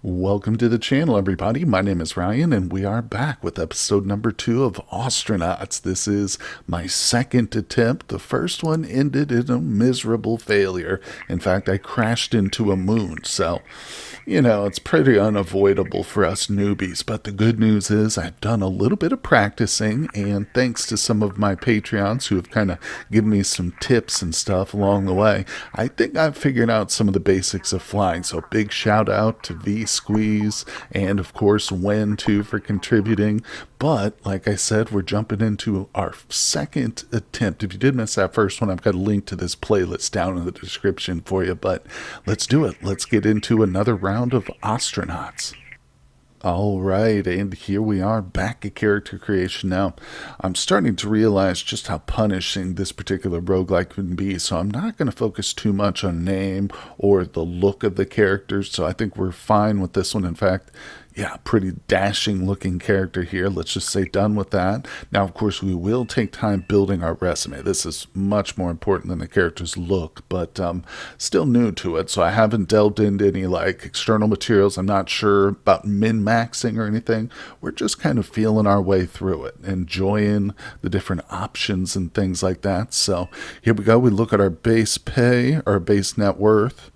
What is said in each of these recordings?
Welcome to the channel, everybody. My name is Ryan, and we are back with episode number 2 of Ostranauts. This is my second attempt. The first one ended in a miserable failure. In fact, I crashed into a moon, so, it's pretty unavoidable for us newbies. But the good news is I've done a little bit of practicing, and thanks to some of my Patreons who have kind of given me some tips and stuff along the way, I think I've figured out some of the basics of flying. So big shout out to V Squeeze, and of course Wen too for contributing. But like I said, we're jumping into our second attempt. If you did miss that first one, I've got a link to this playlist down in the description for you. But let's do it. Let's get into another round of Ostranauts. All right, and here we are back at character creation now. I'm starting to realize just how punishing this particular roguelike can be, so I'm not going to focus too much on name or the look of the characters, so I think we're fine with this one. In fact, yeah, pretty dashing looking character here. Let's just say done with that. Now, of course, we will take time building our resume. This is much more important than the character's look, but still new to it. So I haven't delved into any like external materials. I'm not sure about min-maxing or anything. We're just kind of feeling our way through it, enjoying the different options and things like that. So here we go. We look at our base pay, our base net worth.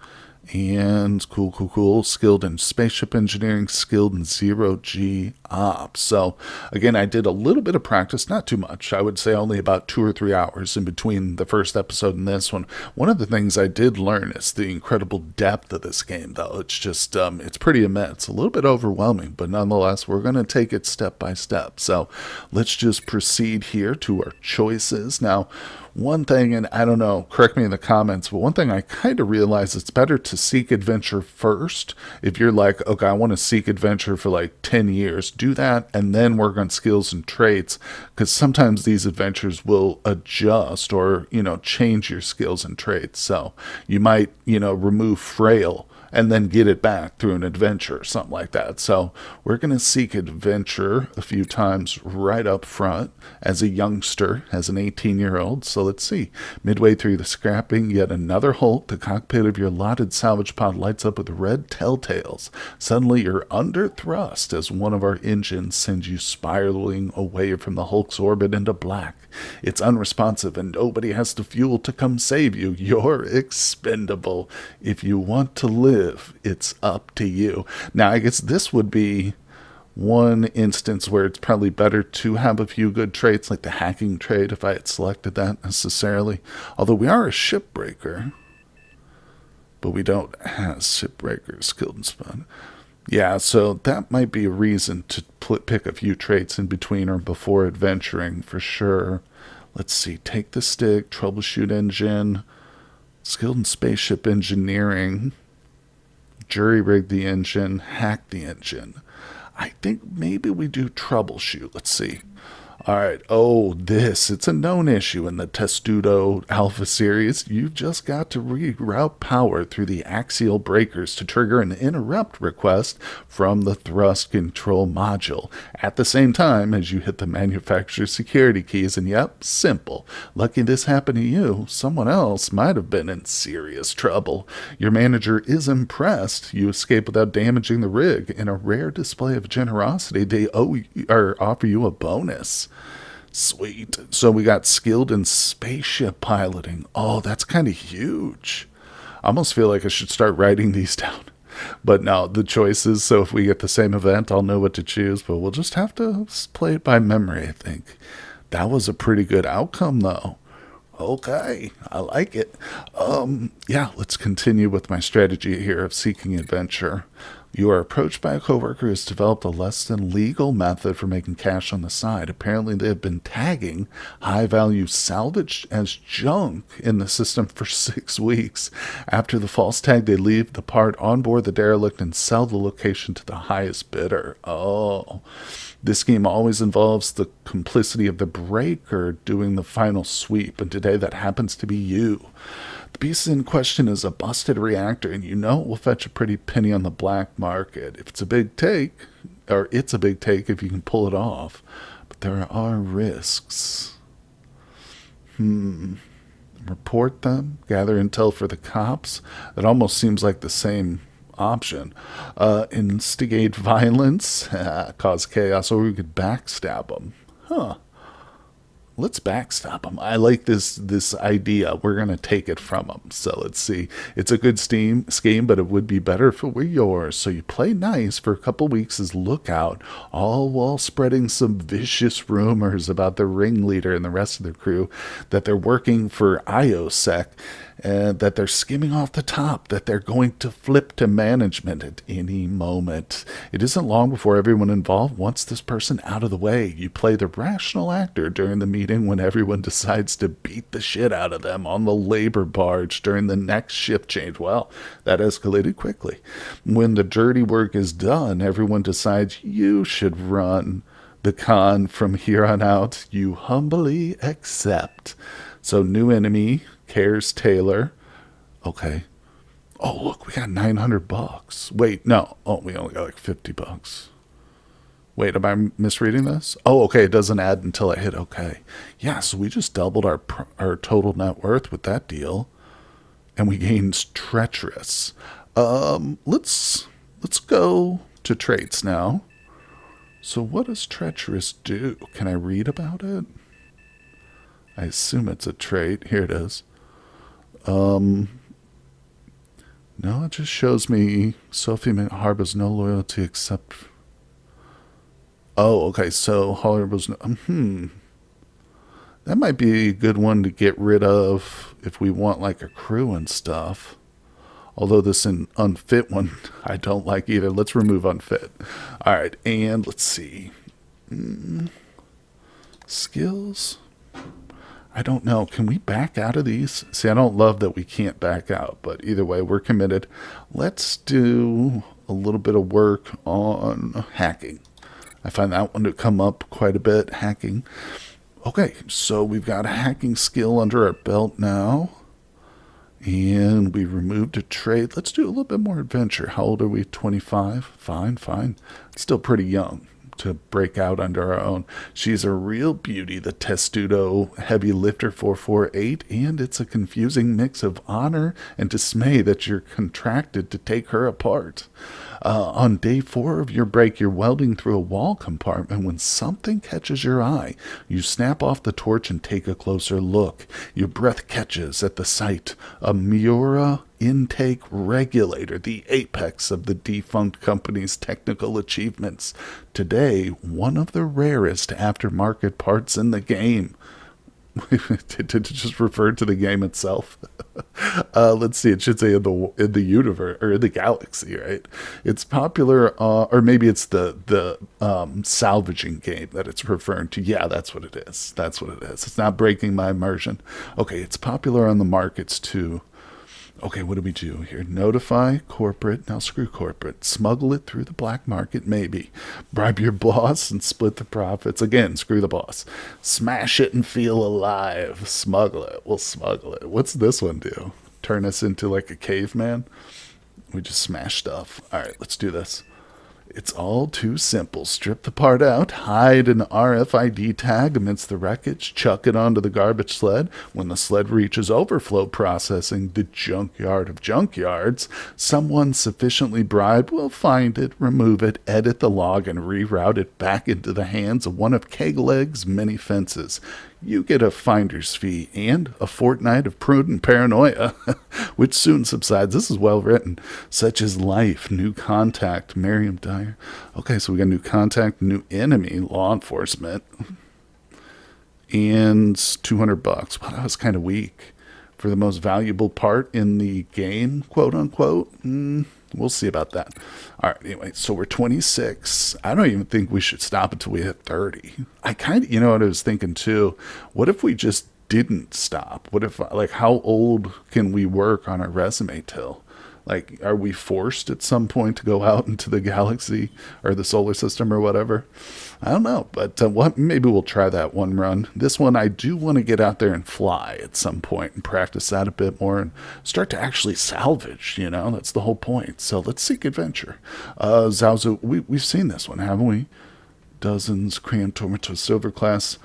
And cool. Skilled in spaceship engineering, skilled in zero-G ops. So, again, I did a little bit of practice, not too much. I would say only about 2 or 3 hours in between the first episode and this one. One of the things I did learn is the incredible depth of this game, though. It's just, it's pretty immense. A little bit overwhelming, but nonetheless, we're going to take it step by step. So, let's just proceed here to our choices. Now, one thing, and I don't know, correct me in the comments, but one thing I kind of realize, it's better to seek adventure first. If you're like, okay, I want to seek adventure for like 10 years, do that and then work on skills and traits, because sometimes these adventures will adjust or, change your skills and traits. So you might, remove frail and then get it back through an adventure or something like that. So we're going to seek adventure a few times right up front as a youngster, as an 18-year-old. So let's see. Midway through the scrapping, yet another halt. The cockpit of your allotted salvage pod lights up with red telltales. Suddenly you're under thrust as one of our engines sends you spiraling away from the Hulk's orbit into black. It's unresponsive and nobody has the fuel to come save you. You're expendable. If you want to live, it's up to you. Now, I guess this would be one instance where it's probably better to have a few good traits, like the hacking trait, if I had selected that necessarily. Although we are a shipbreaker, but we don't have shipbreakers skilled in spot. Yeah, so that might be a reason to pick a few traits in between or before adventuring, for sure. Let's see, take the stick, troubleshoot engine, skilled in spaceship engineering, jury rig the engine, hack the engine. I think maybe we do troubleshoot. Let's see. All right. Oh, it's a known issue in the Testudo Alpha series. You've just got to reroute power through the axial breakers to trigger an interrupt request from the thrust control module at the same time as you hit the manufacturer's security keys. And yep, simple. Lucky this happened to you. Someone else might have been in serious trouble. Your manager is impressed. You escape without damaging the rig. In a rare display of generosity, they offer you a bonus. Sweet. So we got skilled in spaceship piloting. Oh, that's kind of huge. I almost feel like I should start writing these down. But no, the choices, so if we get the same event, I'll know what to choose. But we'll just have to play it by memory, I think. That was a pretty good outcome, though. Okay, I like it. Yeah, let's continue with my strategy here of seeking adventure. You are approached by a coworker who has developed a less than legal method for making cash on the side. Apparently, they have been tagging high-value salvage as junk in the system for 6 weeks. After the false tag, they leave the part on board the derelict and sell the location to the highest bidder. Oh, this scheme always involves the complicity of the breaker doing the final sweep, and today that happens to be you. The piece in question is a busted reactor, and it will fetch a pretty penny on the black market. If it's a big take, or it's a big take if you can pull it off, but there are risks. Report them, gather intel for the cops. That almost seems like the same option. Instigate violence, cause chaos, or we could backstab them. Huh. Let's backstab them. I like this idea. We're going to take it from them. So let's see. It's a good scheme, but it would be better if it were yours. So you play nice for a couple weeks as lookout, all while spreading some vicious rumors about the ringleader and the rest of the crew, that they're working for IOSEC, that they're skimming off the top, that they're going to flip to management at any moment. It isn't long before everyone involved wants this person out of the way. You play the rational actor during the meeting when everyone decides to beat the shit out of them on the labor barge during the next shift change. Well, that escalated quickly. When the dirty work is done, everyone decides you should run the con from here on out. You humbly accept. So new enemy, Cares Taylor. Okay. Oh, look, we got $900. Wait, no. Oh, we only got like $50. Wait, am I misreading this? Oh, okay. It doesn't add until I hit okay. Yeah, so we just doubled our total net worth with that deal, and we gained treacherous. Let's go to traits now. So what does treacherous do? Can I read about it? I assume it's a trait. Here it is. No, it just shows me Sophie harbors no loyalty except. Oh, okay. So harbors no. That might be a good one to get rid of if we want like a crew and stuff. Although this an unfit one, I don't like either. Let's remove unfit. All right, and let's see. Skills. I don't know. Can we back out of these? See, I don't love that we can't back out, but either way, we're committed. Let's do a little bit of work on hacking. I find that one to come up quite a bit, hacking. Okay, so we've got a hacking skill under our belt now. And we removed a trait. Let's do a little bit more adventure. How old are we? 25? Fine. Still pretty young to break out under our own. She's a real beauty, the Testudo Heavy Lifter 448, and it's a confusing mix of honor and dismay that you're contracted to take her apart. On day 4 of your break, you're welding through a wall compartment when something catches your eye. You snap off the torch and take a closer look. Your breath catches at the sight. A Miura intake regulator, the apex of the defunct company's technical achievements. Today, one of the rarest aftermarket parts in the game. Did it just refer to the game itself? Let's see. It should say in the universe or in the galaxy, right? It's popular, or maybe it's the salvaging game that it's referring to. Yeah, that's what it is. It's not breaking my immersion. Okay, it's popular on the markets too. Okay, what do we do here? Notify corporate. Now screw corporate. Smuggle it through the black market, maybe. Bribe your boss and split the profits. Again, screw the boss. Smash it and feel alive. Smuggle it. We'll smuggle it. What's this one do? Turn us into like a caveman? We just smash stuff. All right, let's do this. It's all too simple. Strip the part out, hide an RFID tag amidst the wreckage, chuck it onto the garbage sled. When the sled reaches overflow processing, the junkyard of junkyards, someone sufficiently bribed will find it, remove it, edit the log, and reroute it back into the hands of one of Kegleg's many fences. You get a finder's fee and a fortnight of prudent paranoia, which soon subsides. This is well written. Such as life, new contact, Miriam Dyer. Okay, so we got new contact, new enemy, law enforcement, and $200. Wow, that was kind of weak for the most valuable part in the game, quote unquote. We'll see about that. All right, anyway, so we're 26. I don't even think we should stop until we hit 30. I kind of, you know what I was thinking too? What if we just didn't stop? What if, like, how old can we work on our resume till? Like, are we forced at some point to go out into the galaxy or the solar system or whatever? I don't know, but maybe we'll try that one run. This one, I do want to get out there and fly at some point and practice that a bit more and start to actually salvage, you know? That's the whole point. So let's seek adventure. Zaozu, we've seen this one, haven't we? Dozens, crammed Tomato Silver class.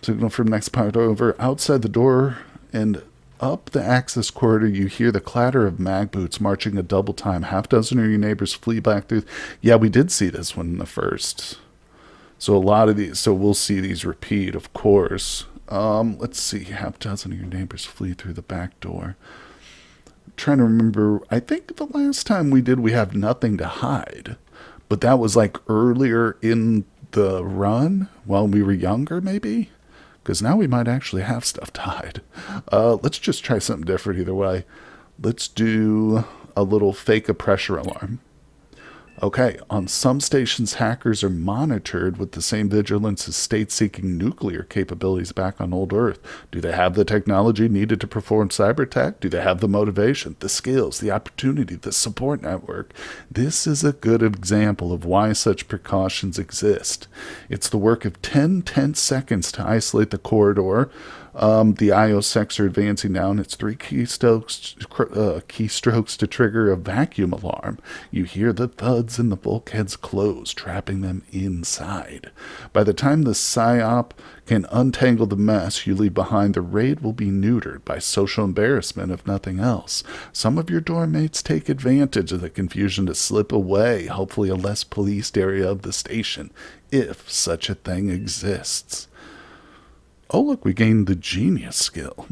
Signal from next part over outside the door and up the access corridor, you hear the clatter of mag boots marching a double time. Half dozen of your neighbors flee back through. Yeah, we did see this one in the first. So a lot of these, so we'll see these repeat, of course. Let's see, half dozen of your neighbors flee through the back door. I'm trying to remember, I think the last time we did, we have nothing to hide. But that was like earlier in the run, while we were younger, maybe? Because now we might actually have stuff to hide. Let's just try something different either way. Let's do a little fake a pressure alarm. Okay, on some stations, hackers are monitored with the same vigilance as states-seeking nuclear capabilities back on old Earth. Do they have the technology needed to perform cyber attack? Do they have the motivation, the skills, the opportunity, the support network? This is a good example of why such precautions exist. It's the work of 10 tense seconds to isolate the corridor. The IO sects are advancing down. It's 3 keystrokes to trigger a vacuum alarm. You hear the thuds and the bulkheads close, trapping them inside. By the time the PSYOP can untangle the mess you leave behind, the raid will be neutered by social embarrassment, if nothing else. Some of your dorm mates take advantage of the confusion to slip away, hopefully a less policed area of the station, if such a thing exists. Oh, look, we gained the genius skill.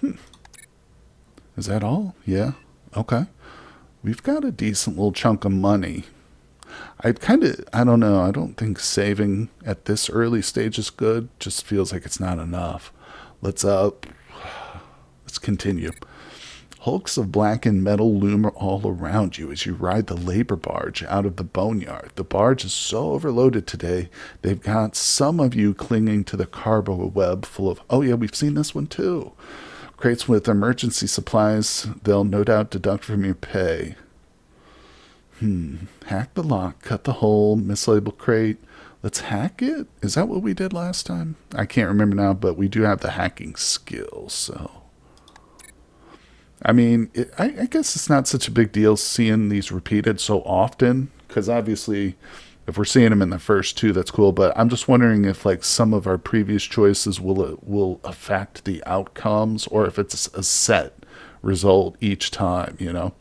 Is that all? Yeah. Okay. We've got a decent little chunk of money. I don't know. I don't think saving at this early stage is good. Just feels like it's not enough. Let's continue. Hulks of blackened metal loom all around you as you ride the labor barge out of the boneyard. The barge is so overloaded today, they've got some of you clinging to the cargo web full of, oh yeah, we've seen this one too. Crates with emergency supplies they'll no doubt deduct from your pay. Hack the lock, cut the hole, mislabel crate. Let's hack it? Is that what we did last time? I can't remember now, but we do have the hacking skills, so... I mean, I guess it's not such a big deal seeing these repeated so often, because obviously if we're seeing them in the first two, that's cool. But I'm just wondering if like some of our previous choices will affect the outcomes, or if it's a set result each time, you know?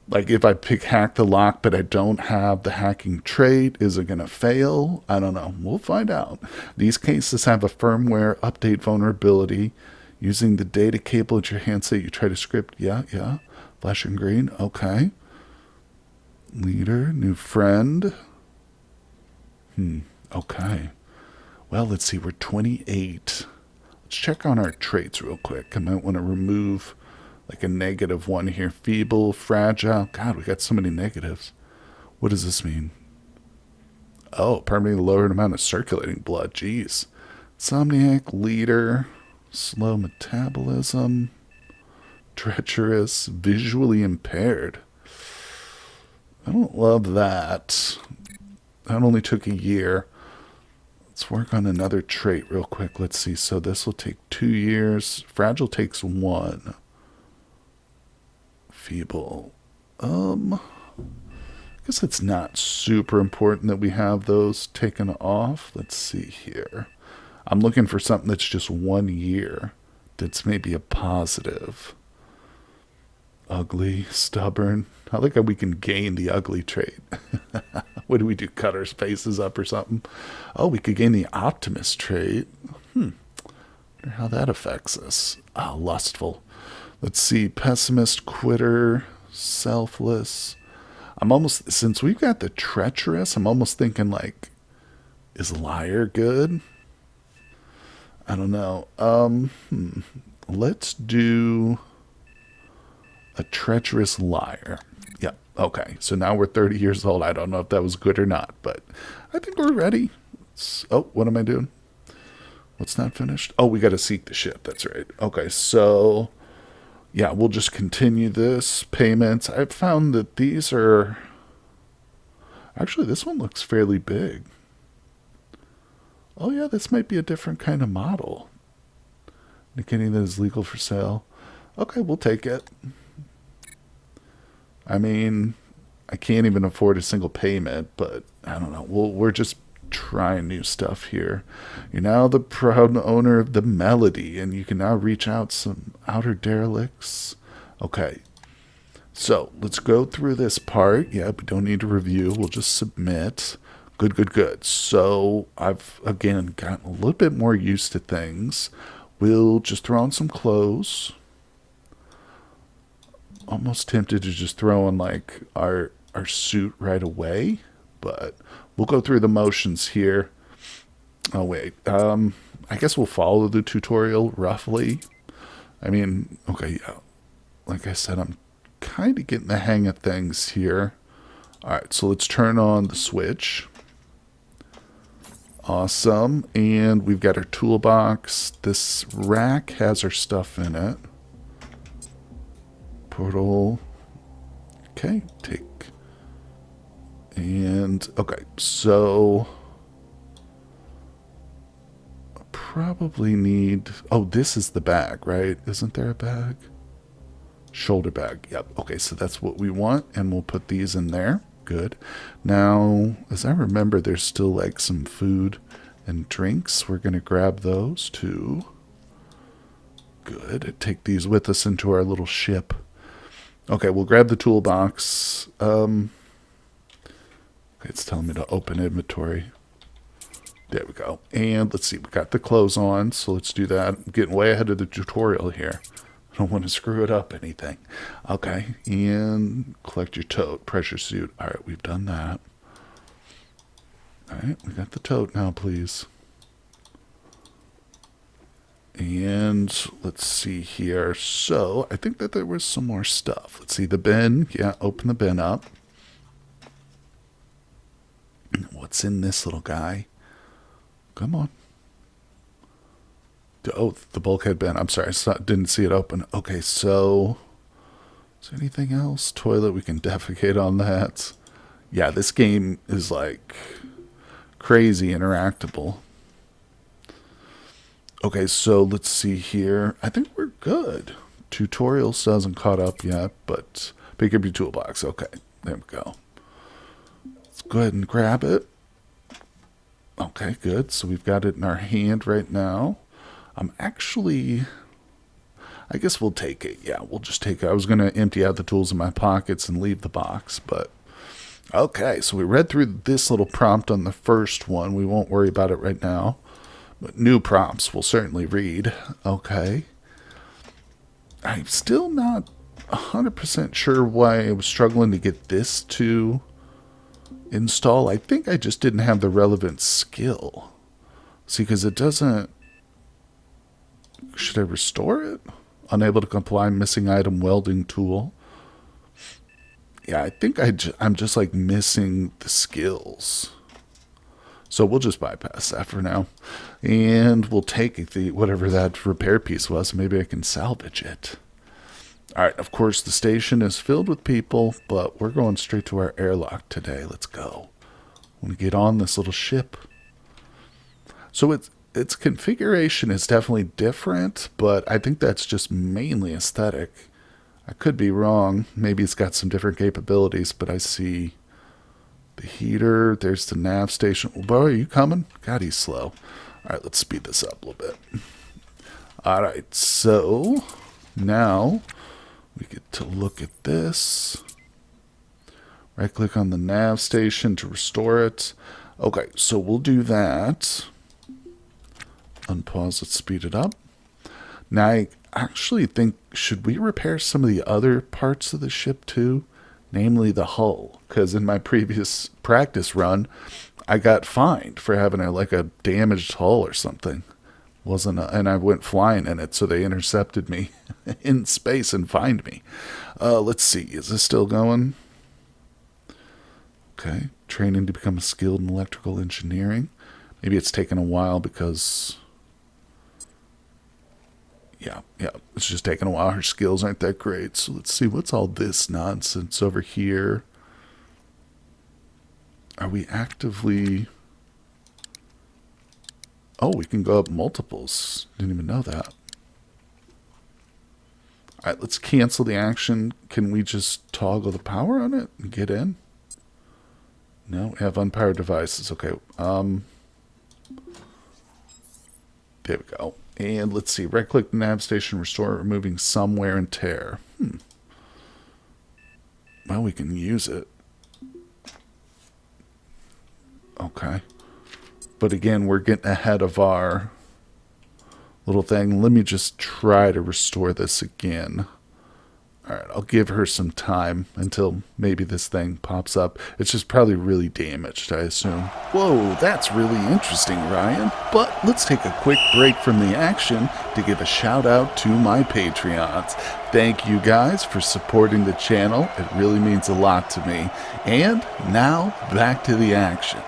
Like if I pick hack the lock, but I don't have the hacking trait, is it going to fail? I don't know. We'll find out. These cases have a firmware update vulnerability. Using the data cable at your handset, you try to script. Yeah. Flashing green. Okay. Leader, new friend. Okay. Well, let's see. We're 28. Let's check on our traits real quick. I might want to remove like a negative one here. Feeble, fragile. God, we got so many negatives. What does this mean? Oh, permanently lowered amount of circulating blood. Jeez. Insomniac, leader. Slow metabolism, treacherous, visually impaired. I don't love that. That only took a year. Let's work on another trait real quick. Let's see. So this will take 2 years. Fragile takes 1. Feeble. I guess it's not super important that we have those taken off. Let's see here. I'm looking for something that's just 1 year. That's maybe a positive. Ugly, stubborn. I like how we can gain the ugly trait. What do we do? Cut our faces up or something? Oh, we could gain the optimist trait. Wonder how that affects us. Oh, lustful. Let's see. Pessimist, quitter, selfless. Since we've got the treacherous, I'm almost thinking like, is liar good? I don't know. Let's do a treacherous liar. Yeah, okay. So now we're 30 years old. I don't know if that was good or not, but I think we're ready. What am I doing? What's not finished? Oh, we got to seek the ship. That's right. Okay, so yeah, we'll just continue this. Payments. I've found that these are... Actually, this one looks fairly big. Oh yeah, this might be a different kind of model. Indicating that it's legal for sale. Okay, we'll take it. I mean, I can't even afford a single payment, but I don't know. We're just trying new stuff here. You're now the proud owner of the melody, and you can now reach out some outer derelicts. Okay, so let's go through this part. Yeah, we don't need to review. We'll just submit. Good, good, good. So I've, again, gotten a little bit more used to things. We'll just throw on some clothes. Almost tempted to just throw on like our suit right away, but we'll go through the motions here. Oh wait, I guess we'll follow the tutorial roughly. I mean, okay, yeah. Like I said, I'm kind of getting the hang of things here. All right, so let's turn on the switch. Awesome, and we've got our toolbox. This rack has our stuff in it. Portal. Okay, take. And, okay, so I probably need, oh, this is the bag, right? Isn't there a bag? Shoulder bag, yep. Okay, so that's what we want, and we'll put these in there. Good. Now, as I remember, there's still like some food and drinks. We're going to grab those too. Good. Take these with us into our little ship. Okay, we'll grab the toolbox. Okay, it's telling me to open inventory. There we go. And let's see, we got the clothes on, so let's do that. I'm getting way ahead of the tutorial here. I don't want to screw it up anything. Okay, and collect your tote, pressure suit. All right, we've done that. All right, we got the tote now, please. And let's see here. So I think that there was some more stuff. Let's see the bin. Yeah, open the bin up. What's in this little guy? Come on. Oh, the bulkhead bin. I'm sorry, I didn't see it open. Okay, so is there anything else? Toilet, we can defecate on that. Yeah, this game is like crazy interactable. Okay, so let's see here. I think we're good. Tutorial still hasn't caught up yet, but pick up your toolbox. Okay, there we go. Let's go ahead and grab it. Okay, good. So we've got it in our hand right now. I guess we'll take it. Yeah, we'll just take it. I was going to empty out the tools in my pockets and leave the box, but okay. So we read through this little prompt on the first one. We won't worry about it right now. But new prompts we'll certainly read. Okay. I'm still not 100% sure why I was struggling to get this to install. I think I just didn't have the relevant skill. See, because it doesn't... Should I restore it? Unable to comply, missing item, welding tool. Yeah, I think I'm just like missing the skills. So we'll just bypass that for now. And we'll take the whatever that repair piece was. Maybe I can salvage it. All right, of course, the station is filled with people, but we're going straight to our airlock today. Let's go. I want to get on this little ship. So its configuration is definitely different, but I think that's just mainly aesthetic. I could be wrong. Maybe it's got some different capabilities, but I see the heater. There's the nav station. Oh, boy, are you coming? God, he's slow. All right, let's speed this up a little bit. All right, so now we get to look at this. Right-click on the nav station to restore it. Okay, so we'll do that. Unpause it, speed it up. Now, I actually think, should we repair some of the other parts of the ship too? Namely the hull. Because in my previous practice run, I got fined for having a damaged hull or something. And I went flying in it, so they intercepted me in space and fined me. Let's see, is this still going? Okay, training to become skilled in electrical engineering. Maybe it's taken a while because... Yeah, it's just taking a while. Her skills aren't that great. So let's see, what's all this nonsense over here? Are we actively... Oh, we can go up multiples. Didn't even know that. All right, let's cancel the action. Can we just toggle the power on it and get in? No, we have unpowered devices. Okay. There we go. And let's see. Right-click the nav station, restore, removing some wear and tear. Well, we can use it. Okay. But again, we're getting ahead of our little thing. Let me just try to restore this again. All right, I'll give her some time until maybe this thing pops up. It's just probably really damaged, I assume. Whoa, that's really interesting, Ryan. But let's take a quick break from the action to give a shout out to my Patreons. Thank you guys for supporting the channel. It really means a lot to me. And now, back to the action.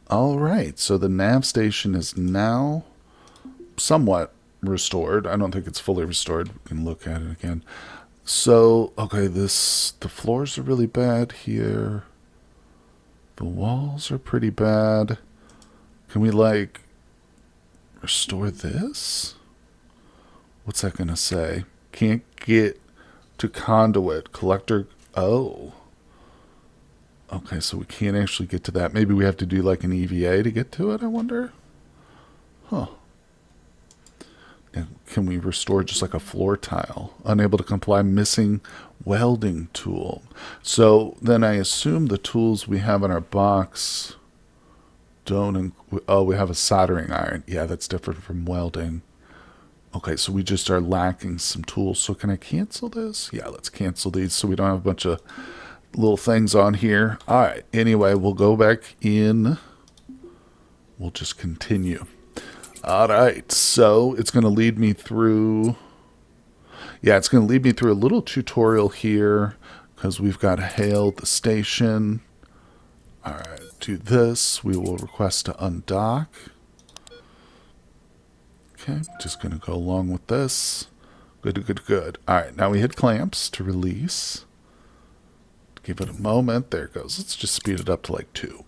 All right, so the nav station is now somewhat restored. I don't think it's fully restored. We can look at it again. So, okay, the floors are really bad here. The walls are pretty bad. Can we, like, restore this? What's that going to say? Can't get to conduit. Collector. Oh. Okay, so we can't actually get to that. Maybe we have to do, like, an EVA to get to it, I wonder? Huh. Can we restore just like a floor tile? Unable to comply, missing welding tool. So then I assume the tools we have in our box don't... Oh, we have a soldering iron. Yeah, that's different from welding. Okay, so we just are lacking some tools. So can I cancel this? Yeah, let's cancel these so we don't have a bunch of little things on here. All right, anyway, we'll go back in. We'll just continue. All right, so it's going to lead me through... Yeah, it's going to lead me through a little tutorial here because we've got to hail the station. All right, do this. We will request to undock. Okay, just going to go along with this. Good, good, good. All right, now we hit clamps to release. Give it a moment. There it goes. Let's just speed it up to like 2.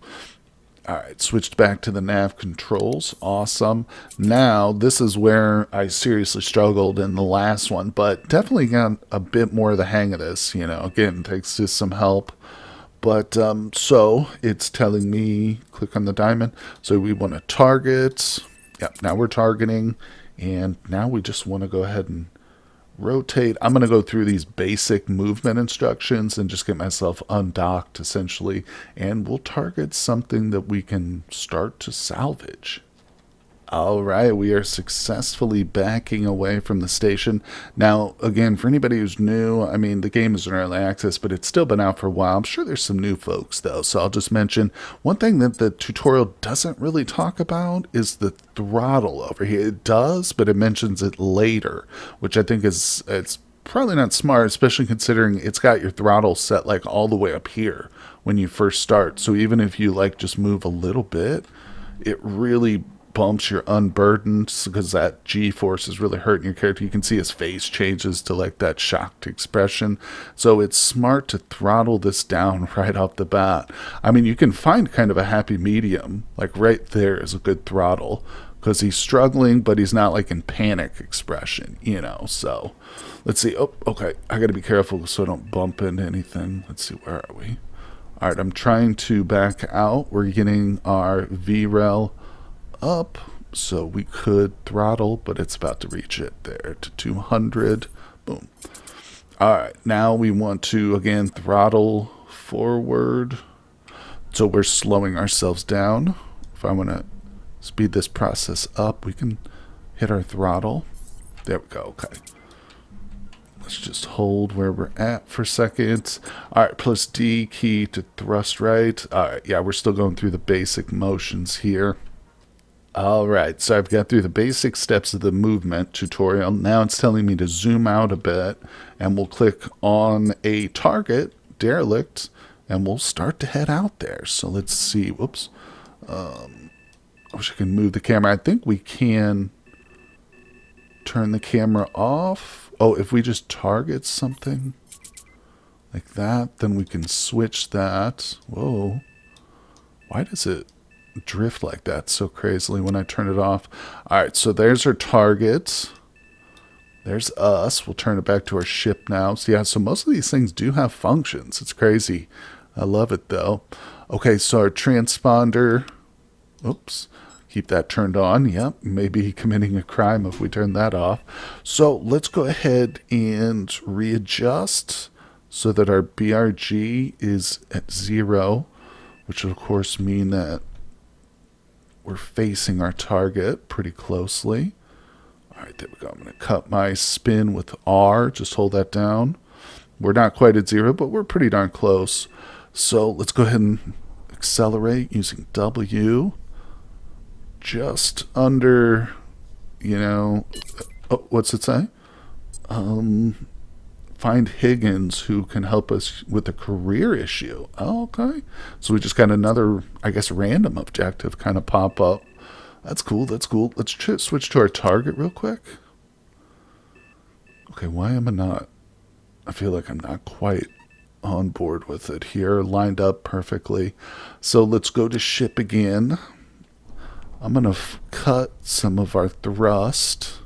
Alright, switched back to the nav controls. Awesome. Now, this is where I seriously struggled in the last one, but definitely got a bit more of the hang of this. You know, again, takes just some help. But, so, it's telling me, click on the diamond. So we want to target. Yep, now we're targeting. And now we just want to go ahead and rotate. I'm going to go through these basic movement instructions and just get myself undocked essentially, and we'll target something that we can start to salvage. All right, we are successfully backing away from the station. Now, again, for anybody who's new, I mean, the game is in early access, but it's still been out for a while. I'm sure there's some new folks, though, so I'll just mention one thing that the tutorial doesn't really talk about is the throttle over here. It does, but it mentions it later, which I think it's probably not smart, especially considering it's got your throttle set like all the way up here when you first start. So even if you like just move a little bit, it really bumps your unburdened because that G-force is really hurting your character. You can see his face changes to like that shocked expression. So it's smart to throttle this down right off the bat. I mean, you can find kind of a happy medium. Like right there is a good throttle because he's struggling, but he's not like in panic expression, you know. So let's see. Oh, okay. I got to be careful so I don't bump into anything. Let's see. Where are we? All right. I'm trying to back out. We're getting our VREL up, so we could throttle, but it's about to reach it there to 200. Boom. All right, now we want to again throttle forward, so we're slowing ourselves down. If I want to speed this process up, we can hit our throttle. There we go. Okay, let's just hold where we're at for a second. All right, plus D key to thrust right. All right, yeah, we're still going through the basic motions here. All right, so I've got through the basic steps of the movement tutorial. Now it's telling me to zoom out a bit, and we'll click on a target, derelict, and we'll start to head out there. So let's see. Whoops. I wish I could move the camera. I think we can turn the camera off. Oh, if we just target something like that, then we can switch that. Whoa. Why does it drift like that so crazily when I turn it off? All right, so there's our target. There's us. We'll turn it back to our ship now. So yeah, so most of these things do have functions. It's crazy. I love it though. Okay, so our transponder, oops, keep that turned on. Yep, maybe committing a crime if we turn that off. So let's go ahead and readjust so that our BRG is at 0, which will of course mean that we're facing our target pretty closely. All right, there we go. I'm going to cut my spin with R. Just hold that down. We're not quite at 0, but we're pretty darn close. So let's go ahead and accelerate using W. Just under, what's it say? Find Higgins who can help us with a career issue. Oh, okay. So we just got another, I guess, random objective kind of pop up. That's cool. That's cool. Let's switch to our target real quick. Okay, why am I not? I feel like I'm not quite on board with it here. Lined up perfectly. So let's go to ship again. I'm going to cut some of our thrust.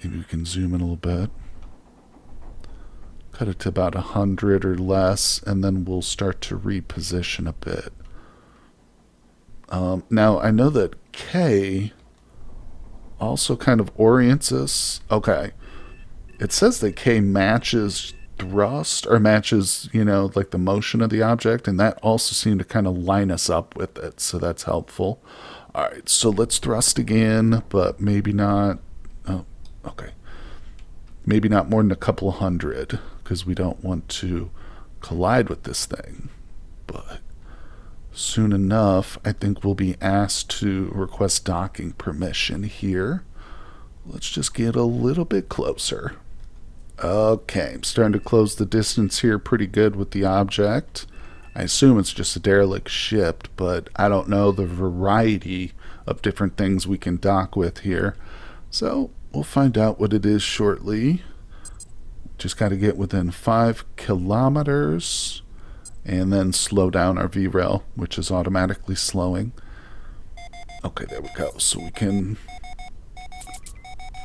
Maybe we can zoom in a little bit. Cut it to about 100 or less, and then we'll start to reposition a bit. Now, I know that K also kind of orients us. Okay. It says that K matches thrust, or matches, like the motion of the object, and that also seemed to kind of line us up with it, so that's helpful. All right, so let's thrust again, but maybe not. Oh, okay. Maybe not more than a couple of hundred, because we don't want to collide with this thing. But soon enough, I think we'll be asked to request docking permission here. Let's just get a little bit closer. Okay, I'm starting to close the distance here pretty good with the object. I assume it's just a derelict ship, but I don't know the variety of different things we can dock with here. So we'll find out what it is shortly. Just got to get within 5 kilometers and then slow down our VRAIL, which is automatically slowing. Okay, there we go. So we can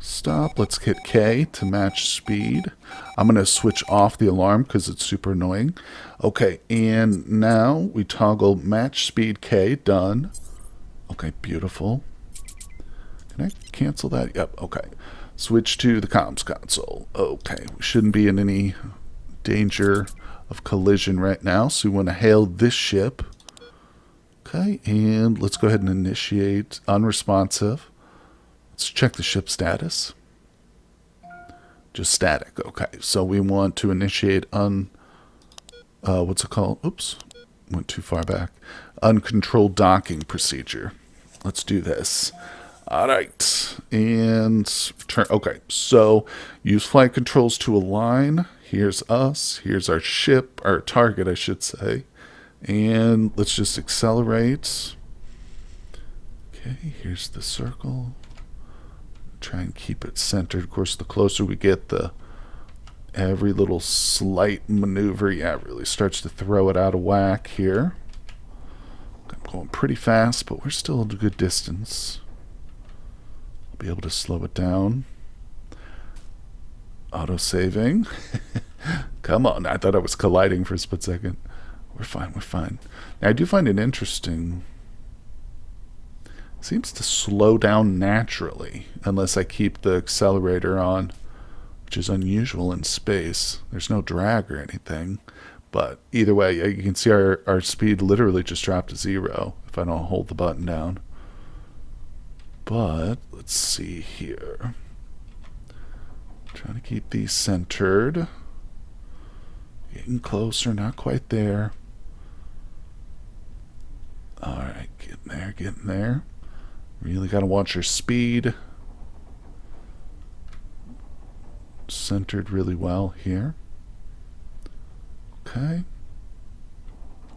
stop. Let's hit K to match speed. I'm going to switch off the alarm because it's super annoying. Okay, and now we toggle match speed K. Done. Okay, beautiful. Can I cancel that? Yep, okay. Switch to the comms console. Okay, we shouldn't be in any danger of collision right now, so we want to hail this ship. Okay, and let's go ahead and initiate unresponsive. Let's check the ship status. Just static. Okay, so we want to initiate what's it called? Oops, went too far back. Uncontrolled docking procedure. Let's do this. All right, and turn. Okay, so use flight controls to align. Here's us. Here's our ship, our target, I should say. And let's just accelerate. Okay, here's the circle. Try and keep it centered. Of course, the closer we get, the every little slight maneuver, really starts to throw it out of whack here. I'm going pretty fast, but we're still at a good distance. I'll be able to slow it down. Auto saving. Come on, I thought I was colliding for a split second. We're fine, we're fine. Now, I do find it interesting. It seems to slow down naturally, unless I keep the accelerator on, which is unusual in space. There's no drag or anything. But either way, you can see our speed literally just dropped to 0 if I don't hold the button down. But let's see here. Trying to keep these centered. Getting closer, not quite there. Alright, getting there, getting there. Really got to watch your speed. Centered really well here. Okay.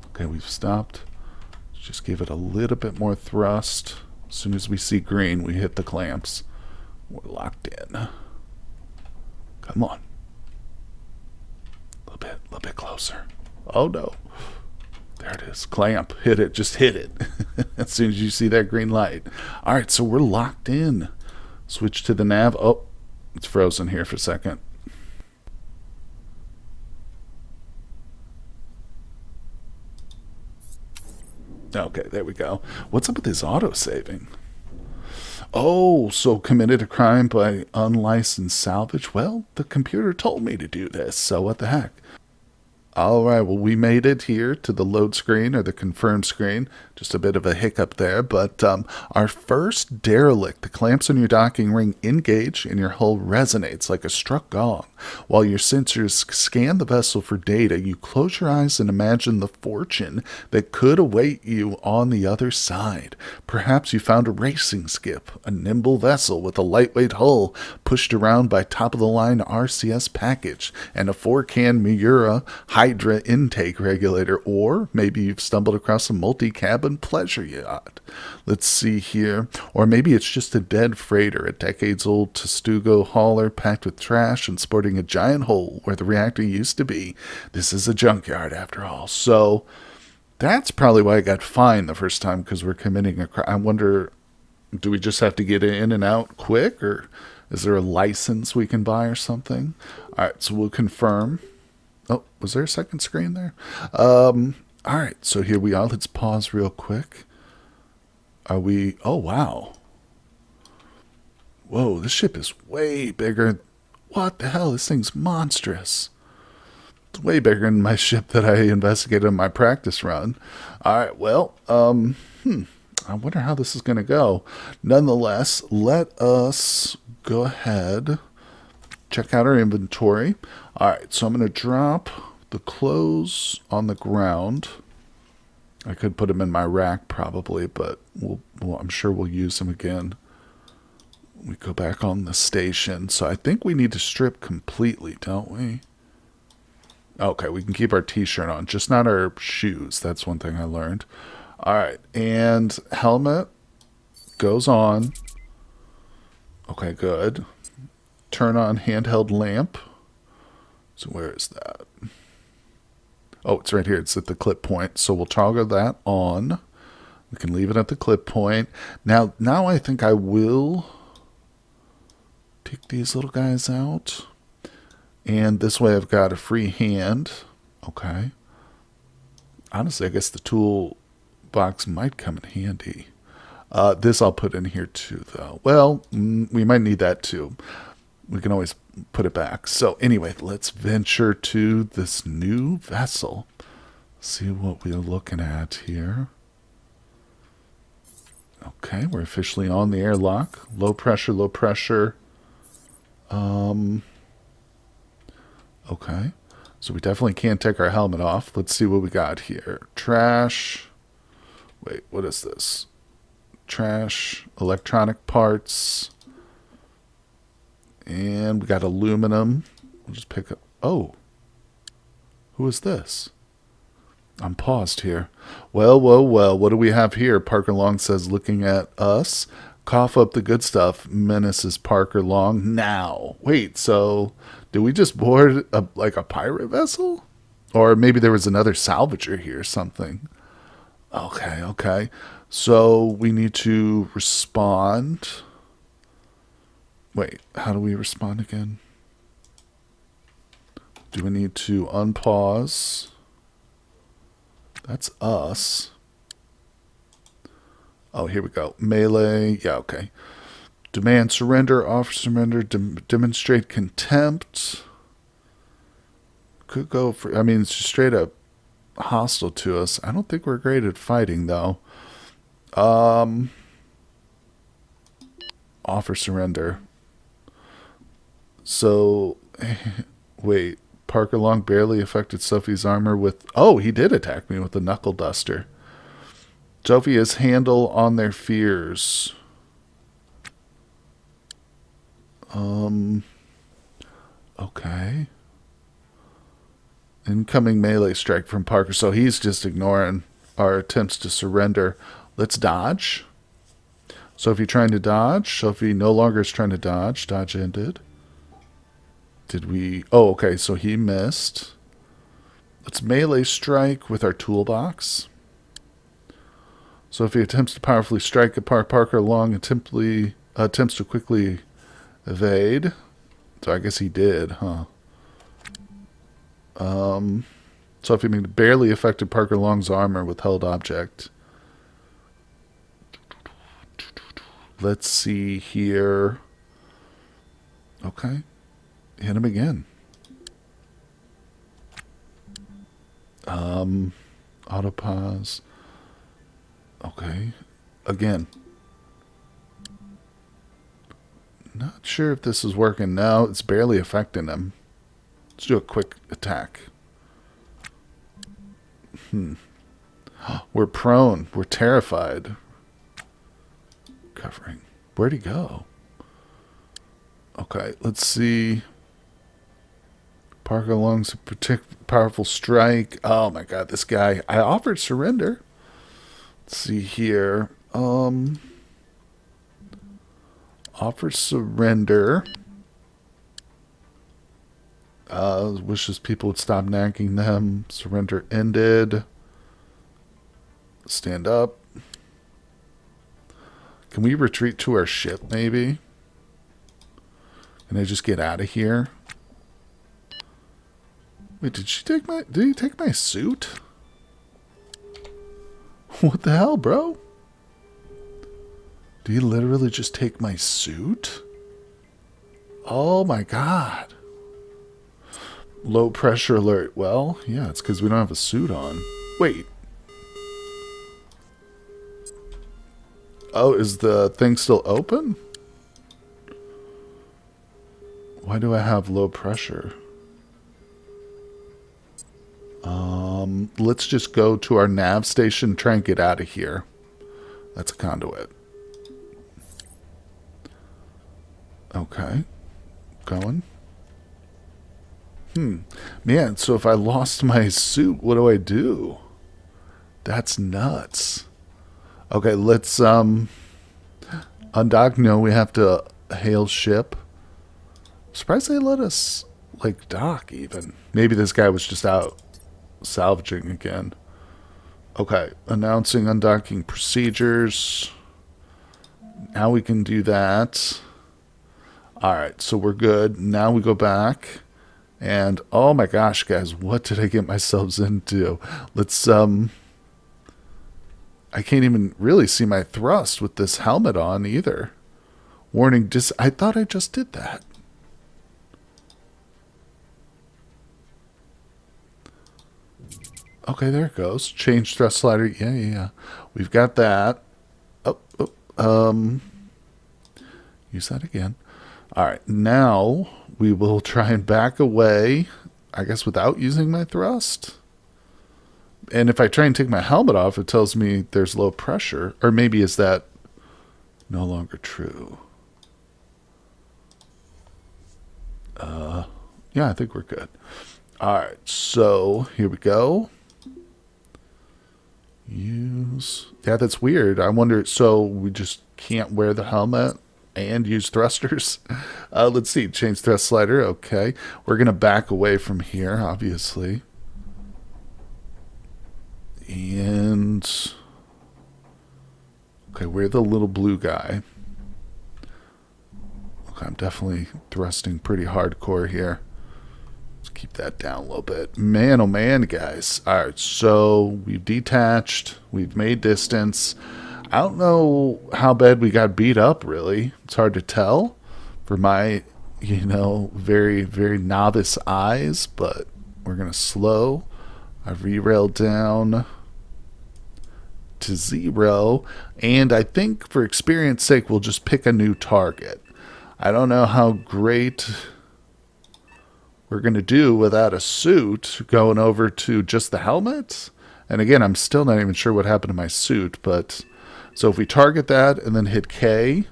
Okay, we've stopped. Let's just give it a little bit more thrust. As soon as we see green, we hit the clamps. We're locked in. Come on. A little bit closer. Oh no. There it is. Clamp. Hit it. Just hit it. As soon as you see that green light. Alright, so we're locked in. Switch to the nav. Oh, it's frozen here for a second. Okay, there we go. What's up with this auto-saving? Oh, so committed a crime by unlicensed salvage? Well, the computer told me to do this, so what the heck? All right, well, we made it here to the load screen or the confirm screen. Just a bit of a hiccup there, but our first derelict, the clamps on your docking ring engage and your hull resonates like a struck gong. While your sensors scan the vessel for data, you close your eyes and imagine the fortune that could await you on the other side. Perhaps you found a racing skip, a nimble vessel with a lightweight hull pushed around by top-of-the-line RCS package and a 4-can Miura Hydra intake regulator, or maybe you've stumbled across a multi-cabin pleasure yacht. Let's see here. Or maybe it's just a dead freighter, a decades-old Testugo hauler packed with trash and sporting a giant hole where the reactor used to be. This is a junkyard after all. So that's probably why I got fined the first time, because we're committing a crime. I wonder, do we just have to get in and out quick, or is there a license we can buy or something? All right, so we'll confirm. Oh, was there a second screen there? All right, so here we are. Let's pause real quick. Are we... Oh, wow. Whoa, this ship is way bigger. What the hell? This thing's monstrous. It's way bigger than my ship that I investigated in my practice run. All right, well, I wonder how this is going to go. Nonetheless, let us go ahead, check out our inventory. All right, so I'm going to drop the clothes on the ground. I could put them in my rack probably, but I'm sure we'll use them again. We go back on the station. So I think we need to strip completely, don't we? Okay, we can keep our t-shirt on, just not our shoes. That's one thing I learned. All right, and helmet goes on. Okay, good. Turn on handheld lamp. So where is that? Oh, it's right here. It's at the clip point. So we'll toggle that on. We can leave it at the clip point. Now I think I will take these little guys out. And this way I've got a free hand. Okay. Honestly, I guess the tool box might come in handy. This I'll put in here too, though. Well, we might need that too. We can always put it back. So anyway, let's venture to this new vessel. See what we're looking at here. Okay, we're officially on the airlock. Low pressure, low pressure. Okay, so we definitely can't take our helmet off. Let's see what we got here. Trash. Wait, what is this? Trash, electronic parts. And we got aluminum. We'll just pick up. Oh, who is this? I'm paused here. Well, what do we have here? Parker Long says, looking at us. Cough up the good stuff, menaces Parker Long. Now, wait, so did we just board like a pirate vessel? Or maybe there was another salvager here or something. Okay. So we need to respond. Wait, how do we respond again? Do we need to unpause? That's us. Oh, here we go. Melee. Yeah, okay. Demand surrender, offer surrender, demonstrate contempt. Could go for, I mean, it's just straight up hostile to us. I don't think we're great at fighting, though. Offer surrender. So, wait. Parker Long barely affected Sophie's armor with... Oh, he did attack me with a knuckle duster. Sophie has handle on their fears. Okay. Incoming melee strike from Parker. So he's just ignoring our attempts to surrender. Let's dodge. Sophie trying to dodge. Sophie no longer is trying to dodge. Dodge ended. Did we... Oh, okay, so he missed. Let's melee strike with our toolbox. So if he attempts to powerfully strike apart Parker Long and attempts to quickly evade. So I guess he did, huh? So if he barely affected Parker Long's armor with held object. Let's see here. Okay. Hit him again. Auto pause. Okay. Again. Not sure if this is working now. It's barely affecting him. Let's do a quick attack. We're prone. We're terrified. Covering. Where'd he go? Okay, let's see. Parker lungs a powerful strike. Oh my god, this guy. I offered surrender. Let's see here. Offer surrender. Wishes people would stop nagging them. Surrender ended. Stand up. Can we retreat to our ship, maybe? Can I just get out of here? Wait, did he take my suit? What the hell, bro? Did he literally just take my suit? Oh my god. Low pressure alert. Well, yeah, it's because we don't have a suit on. Wait. Oh, is the thing still open? Why do I have low pressure? Let's just go to our nav station, try and get out of here. That's a conduit. Okay. Going. Man, so if I lost my suit, what do I do? That's nuts. Okay, let's undock. No, we have to hail ship. I'm surprised they let us like dock even. Maybe this guy was just out salvaging again. Okay, announcing undocking procedures. Now we can do that. Alright, so we're good. Now we go back. And oh my gosh, guys, what did I get myself into? Let's I can't even really see my thrust with this helmet on either. Warning, I thought I just did that. Okay, there it goes. Change thrust slider. Yeah. We've got that. Use that again. Alright, now we will try and back away, I guess without using my thrust. And if I try and take my helmet off, it tells me there's low pressure. Or maybe is that no longer true? Yeah, I think we're good. Alright, so here we go. Use. Yeah, that's weird. I wonder, so we just can't wear the helmet and use thrusters? Let's see. Change thrust slider. Okay. We're going to back away from here, obviously. And okay, we're the little blue guy. Okay, I'm definitely thrusting pretty hardcore here. Let's keep that down a little bit. Man, oh man, guys. All right, so we've detached. We've made distance. I don't know how bad we got beat up, really. It's hard to tell for my, very, very novice eyes, but we're going to slow. I've re-railed down to 0, and I think for experience sake, we'll just pick a new target. I don't know how great we're going to do without a suit going over to just the helmet. And again, I'm still not even sure what happened to my suit, but so if we target that and then hit K,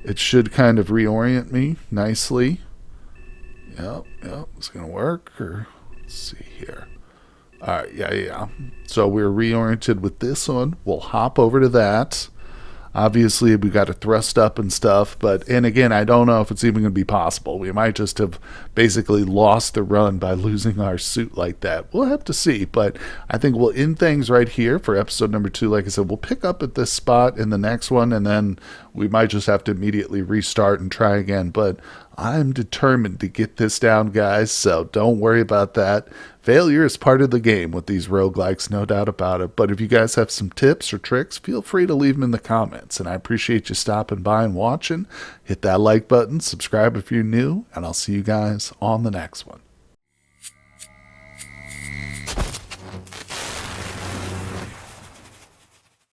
it should kind of reorient me nicely. Yep, it's going to work. Or let's see here. All right, yeah. So we're reoriented with this one. We'll hop over to that. Obviously, we got to thrust up and stuff, and again, I don't know if it's even going to be possible. We might just have basically lost the run by losing our suit like that. We'll have to see, but I think we'll end things right here for episode number 2. Like I said, we'll pick up at this spot in the next one, and then we might just have to immediately restart and try again. But I'm determined to get this down, guys, so don't worry about that. Failure is part of the game with these roguelikes, no doubt about it. But if you guys have some tips or tricks, feel free to leave them in the comments. And I appreciate you stopping by and watching. Hit that like button, subscribe if you're new, and I'll see you guys on the next one.